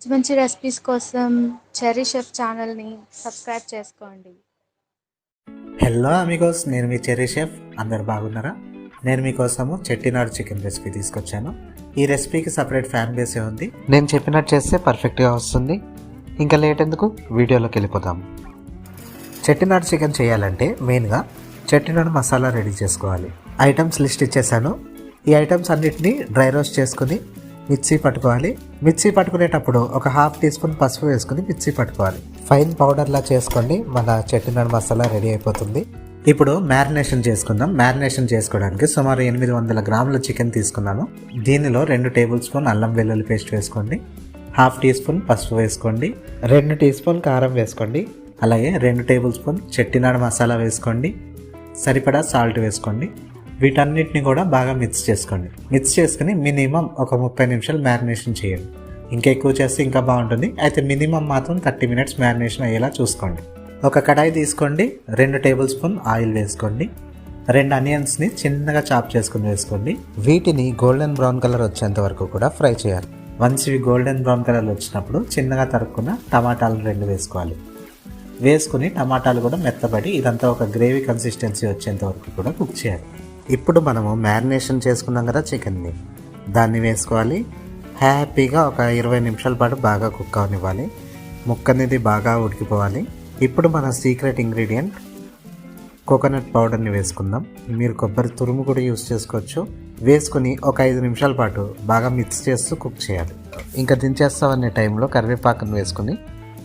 మంచి మంచి రెసిపీస్ కోసం చెర్రీ షెఫ్ ఛానల్ని సబ్స్క్రైబ్ చేసుకోండి. హలో అమిగోస్, నేను మీ చెర్రీ షెఫ్. అందరు బాగున్నారా? నేను మీకోసము చెట్టినాడు చికెన్ రెసిపీ తీసుకొచ్చాను. ఈ రెసిపీకి సపరేట్ ఫ్యాన్ బేసే ఉంది. నేను చెప్పినట్టు చేస్తే పర్ఫెక్ట్గా వస్తుంది. ఇంకా లేట్ ఎందుకు, వీడియోలోకి వెళ్ళిపోతాము. చెట్టినాడు చికెన్ చేయాలంటే మెయిన్గా చెట్టినాడు మసాలా రెడీ చేసుకోవాలి. ఐటమ్స్ లిస్ట్ ఇచ్చేసాను. ఈ ఐటమ్స్ అన్నిటినీ డ్రై రోస్ట్ చేసుకుని మిక్సీ పట్టుకోవాలి. మిక్సీ పట్టుకునేటప్పుడు ఒక ½ టీ స్పూన్ పసుపు వేసుకుని మిక్సీ పట్టుకోవాలి. ఫైన్ పౌడర్లా చేసుకోండి, మన చెట్టినాడు మసాలా రెడీ అయిపోతుంది. ఇప్పుడు మ్యారినేషన్ చేసుకుందాం. మ్యారినేషన్ చేసుకోవడానికి సుమారు 800 గ్రాముల చికెన్ తీసుకున్నాను. దీనిలో 2 టేబుల్ స్పూన్ అల్లం వెల్లుల్లి పేస్ట్ వేసుకోండి, ½ టీ స్పూన్ పసుపు వేసుకోండి, 2 టీ స్పూన్ కారం వేసుకోండి, అలాగే 2 టేబుల్ స్పూన్ చెట్టినాడు మసాలా వేసుకోండి, సరిపడా సాల్ట్ వేసుకోండి. వీటన్నిటిని కూడా బాగా మిక్స్ చేసుకోండి. మిక్స్ చేసుకుని మినిమం ఒక 30 నిమిషాలు మ్యారినేషన్ చేయండి. ఇంకా ఎక్కువ చేస్తే ఇంకా బాగుంటుంది. అయితే మినిమం మాత్రం 30 మినిట్స్ మ్యారినేషన్ అయ్యేలా చూసుకోండి. ఒక కడాయి తీసుకోండి, 2 టేబుల్ స్పూన్ ఆయిల్ వేసుకోండి, 2 ఆనియన్స్ని చిన్నగా చాప్ చేసుకుని వేసుకోండి. వీటిని గోల్డెన్ బ్రౌన్ కలర్ వచ్చేంత వరకు కూడా ఫ్రై చేయాలి. వన్స్ ఇవి గోల్డెన్ బ్రౌన్ కలర్ వచ్చినప్పుడు చిన్నగా తరుక్కున్న టమాటాలు 2 వేసుకోవాలి. వేసుకుని టమాటాలు కూడా మెత్తబడి ఇదంతా ఒక గ్రేవీ కన్సిస్టెన్సీ వచ్చేంత వరకు కూడా కుక్ చేయాలి. ఇప్పుడు మనము మ్యారినేషన్ చేసుకున్నాం కదా చికెన్ని, దాన్ని వేసుకోవాలి. హ్యాపీగా ఒక 20 నిమిషాల పాటు బాగా కుక్ అవనివ్వాలి. ముక్క అనేది బాగా ఉడికిపోవాలి. ఇప్పుడు మన సీక్రెట్ ఇంగ్రీడియంట్ కోకోనట్ పౌడర్ని వేసుకుందాం. మీరు కొబ్బరి తురుము కూడా యూస్ చేసుకోవచ్చు. వేసుకుని ఒక 5 నిమిషాల పాటు బాగా మిక్స్ చేస్తూ కుక్ చేయాలి. ఇంకా దించేస్తామనే టైంలో కరివేపాకును వేసుకుని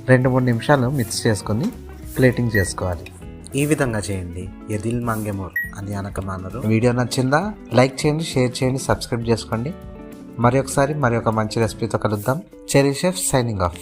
2-3 నిమిషాలు మిక్స్ చేసుకుని ప్లేటింగ్ చేసుకోవాలి. ఈ విధంగా చేయండి. ఎదిల్ మంగెమోర్ అని అనకమానరు. వీడియో నచ్చిందా? లైక్ చేయండి, షేర్ చేయండి, సబ్స్క్రైబ్ చేసుకోండి. మరి ఒక మంచి రెసిపీతో కలుద్దాం. Cherry chef signing off.